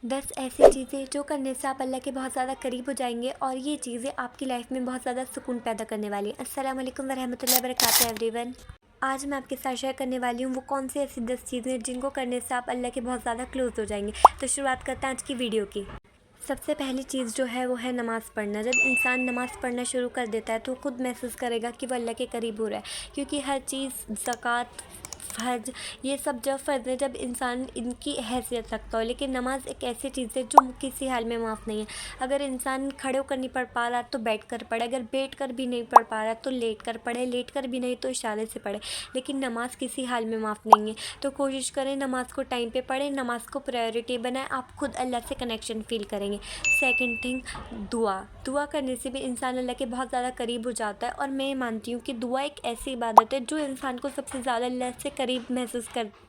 10 ایسی چیزیں جو کرنے سے آپ اللہ کے بہت زیادہ قریب ہو جائیں گے اور یہ چیزیں آپ کی لائف میں بہت زیادہ سکون پیدا کرنے والی ہیں۔ السلام علیکم ورحمۃ اللہ وبرکاتہ ایوری ون۔ آج میں آپ کے ساتھ شیئر کرنے والی ہوں وہ کون سی ایسی 10 چیزیں ہیں جن کو کرنے سے آپ اللہ کے بہت زیادہ کلوز ہو جائیں گے۔ تو شروعات کرتے ہیں آج کی ویڈیو کی۔ سب سے پہلی چیز جو ہے وہ ہے نماز پڑھنا۔ جب انسان نماز پڑھنا شروع کر دیتا ہے تو خود محسوس کرے گا کہ وہ اللہ کے قریب ہو رہا ہے، کیونکہ ہر چیز زکوٰۃ، حج، یہ سب جب فرض ہے جب انسان ان کی حیثیت رکھتا ہو، لیکن نماز ایک ایسی چیز ہے جو کسی حال میں معاف نہیں ہے۔ اگر انسان کھڑے ہو کر نہیں پڑھ پا رہا تو بیٹھ کر پڑھے، اگر بیٹھ کر بھی نہیں پڑھ پا رہا تو لیٹ کر پڑھے، لیٹ کر بھی نہیں تو اشارے سے پڑھے، لیکن نماز کسی حال میں معاف نہیں ہے۔ تو کوشش کریں نماز کو ٹائم پہ پڑھیں، نماز کو پرائیورٹی بنائیں، آپ خود اللہ سے کنیکشن فیل کریں گے۔ سیکنڈ تھنگ، دعا کرنے سے بھی انسان اللہ کے بہت زیادہ قریب ہو جاتا ہے، اور میں یہ مانتی ہوں کہ دعا ایک ایسی عبادت ہے جو انسان کو سب سے زیادہ اللہ سے قریب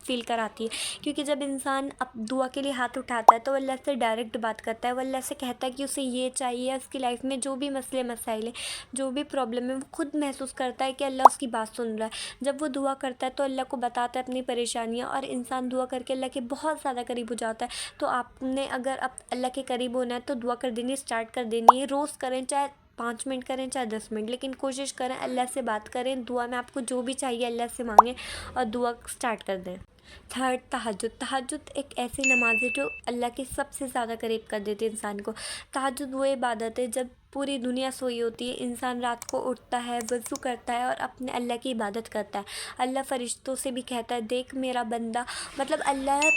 فیل کراتی ہے، کیونکہ جب انسان دعا کے لیے ہاتھ اٹھاتا ہے تو اللہ سے ڈائریکٹ بات کرتا ہے، وہ اللہ سے کہتا ہے کہ اسے یہ چاہیے، اس کی لائف میں جو بھی مسئلے مسائل ہیں، جو بھی پرابلم ہے، وہ خود محسوس کرتا ہے کہ اللہ اس کی بات سن رہا ہے۔ جب وہ دعا کرتا ہے تو اللہ کو بتاتا ہے اپنی پریشانیاں، اور انسان دعا کر کے اللہ کے بہت زیادہ قریب ہو جاتا ہے۔ تو آپ نے اگر اللہ کے قریب ہونا ہے تو دعا کر دینی اسٹارٹ کر دینی ہے۔ روز کریں، چاہے 5 منٹ کریں چاہے 10 منٹ، لیکن کوشش کریں اللہ سے بات کریں، دعا میں آپ کو جو بھی چاہیے اللہ سے مانگیں اور دعا اسٹارٹ کر دیں۔ تھرڈ، تہجد ایک ایسی نماز ہے جو اللہ کے سب سے زیادہ قریب کر دیتی ہے انسان کو۔ تہجد وہ عبادت ہے جب پوری دنیا سوئی ہوتی ہے، انسان رات کو اٹھتا ہے، وضو کرتا ہے اور اپنے اللہ کی عبادت کرتا ہے۔ اللہ فرشتوں سے بھی کہتا ہے دیکھ میرا بندہ، مطلب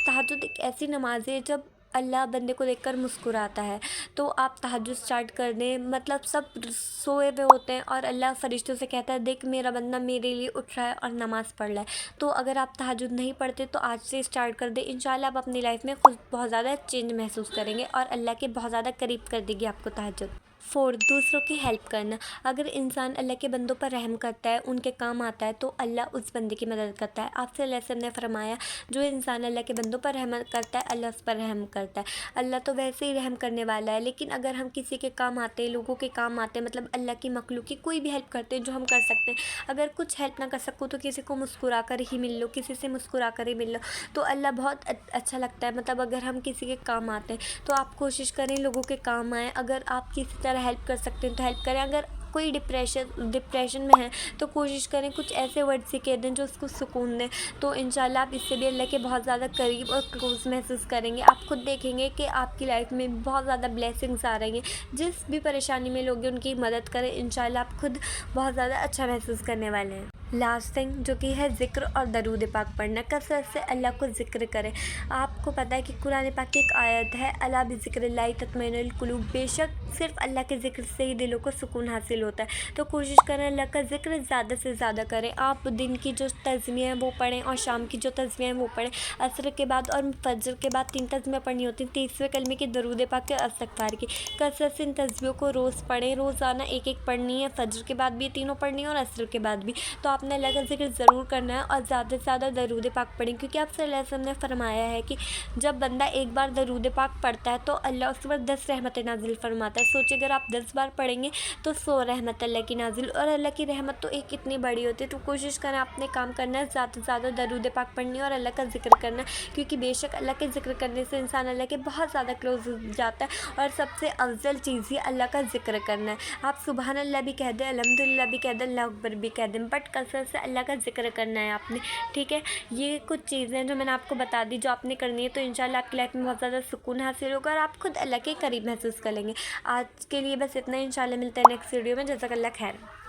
تہجد ایک ایسی نماز ہے جب اللہ بندے کو دیکھ کر مسکراتا ہے۔ تو آپ تہجد اسٹارٹ کر دیں، مطلب سب سوئے ہوئے ہوتے ہیں اور اللہ فرشتوں سے کہتا ہے دیکھ میرا بندہ میرے لیے اٹھ رہا ہے اور نماز پڑھ رہا ہے۔ تو اگر آپ تہجد نہیں پڑھتے تو آج سے اسٹارٹ کر دیں، انشاءاللہ آپ اپنی لائف میں خود بہت زیادہ چینج محسوس کریں گے اور اللہ کے بہت زیادہ قریب کر دے گی آپ کو تہجد۔ فورتھ، دوسروں کی ہیلپ کرنا۔ اگر انسان اللہ کے بندوں پر رحم کرتا ہے، ان کے کام آتا ہے تو اللہ اس بندے کی مدد کرتا ہے۔ آپ صلی اللہ علیہ وسلم نے فرمایا جو انسان اللہ کے بندوں پر رحم کرتا ہے اللہ اس پر رحم کرتا ہے۔ اللہ تو ویسے ہی رحم کرنے والا ہے، لیکن اگر ہم کسی کے کام آتے ہیں، لوگوں کے کام آتے ہیں، مطلب اللہ کی مخلوق کی کوئی بھی ہیلپ کرتے ہیں جو ہم کر سکتے ہیں، اگر کچھ ہیلپ نہ کر سکو تو کسی کو مسکرا کر ہی مل لو، کسی سے مسکرا کر ہی مل لو، تو اللہ بہت اچھا لگتا ہے۔ مطلب اگر ہم کسی کے کام آتے ہیں تو آپ کوشش کریں لوگوں کے کام آئیں، اگر آپ کسی طرح ہیلپ کر سکتے ہیں تو ہیلپ کریں۔ اگر کوئی ڈپریشن میں ہے تو کوشش کریں کچھ ایسے ورڈ سے کہہ دیں جو اس کو سکون دیں، تو انشاءاللہ آپ اس سے بھی اللہ کے بہت زیادہ قریب اور کلوز محسوس کریں گے۔ آپ خود دیکھیں گے کہ آپ کی لائف میں بہت زیادہ بلیسنگز آ رہی ہیں۔ جس بھی پریشانی میں لوگ ہیں ان کی مدد کریں، انشاءاللہ آپ خود بہت زیادہ اچھا محسوس کرنے والے ہیں۔ لاسٹ تھنگ جو کہ ہے ذکر اور درود پاک پڑھنا، کثرت سے اللہ کو ذکر کریں۔ آپ کو پتہ ہے کہ قرآن پاک کی ایک آیت ہے الا بذکر اللہ تطمئن القلوب، بے شک صرف اللہ کے ذکر سے ہی دلوں کو سکون حاصل ہوتا ہے۔ تو کوشش کریں اللہ کا ذکر زیادہ سے زیادہ کریں۔ آپ دن کی جو تسبیح ہیں وہ پڑھیں اور شام کی جو تسبیح ہیں وہ پڑھیں۔ عصر کے بعد اور فجر کے بعد 3 تسبیح پڑھنی ہوتی ہیں، 30ویں کلمے کی، درود پاک کے، استغفار کی۔ کثرت سے ان تسبیحوں کو روز پڑھیں، روزانہ ایک ایک پڑھنی ہے، فجر کے بعد بھی تینوں پڑھنی ہے اور عصر کے بعد بھی۔ تو آپ نے اللہ کا ذکر ضرور کرنا ہے اور زیادہ سے زیادہ درود پاک پڑھیں، کیونکہ آپ صلی اللہ علیہ وسلم نے فرمایا ہے کہ جب بندہ ایک بار درود پاک پڑھتا ہے تو اللہ اس پر 10 رحمتیں نازل فرماتا ہے۔ سوچیں اگر آپ 10 بار پڑھیں گے تو 100 رحمت اللہ کی نازل، اور اللہ کی رحمت تو ایک اتنی بڑی ہوتی ہے۔ تو کوشش کریں اپنے کام کرنا ہے، زیادہ سے زیادہ درود پاک پڑھنی ہے اور اللہ کا ذکر کرنا ہے، کیونکہ بے شک اللہ کے ذکر کرنے سے انسان اللہ کے بہت زیادہ کلوز ہو جاتا ہے، اور سب سے افضل چیز ہی اللہ کا ذکر کرنا ہے۔ آپ سبحان اللہ بھی کہہ دیں، الحمدللہ بھی کہہ دیں، اللہ اکبر بھی کہہ دیں، بٹ کثرت سے اللہ کا ذکر کرنا ہے آپ نے، ٹھیک ہے۔ یہ کچھ چیزیں جو میں نے آپ کو بتا دی جو آپ نے کرنی ہے، تو انشاءاللہ آپ کی لائف میں بہت زیادہ سکون حاصل ہوگا اور آپ خود اللہ کے قریب محسوس کر لیں گے۔ آج کے لیے بس اتنا ہی، انشاءاللہ ملتے ہیں نیکسٹ ویڈیو میں۔ جزاک اللہ خیر۔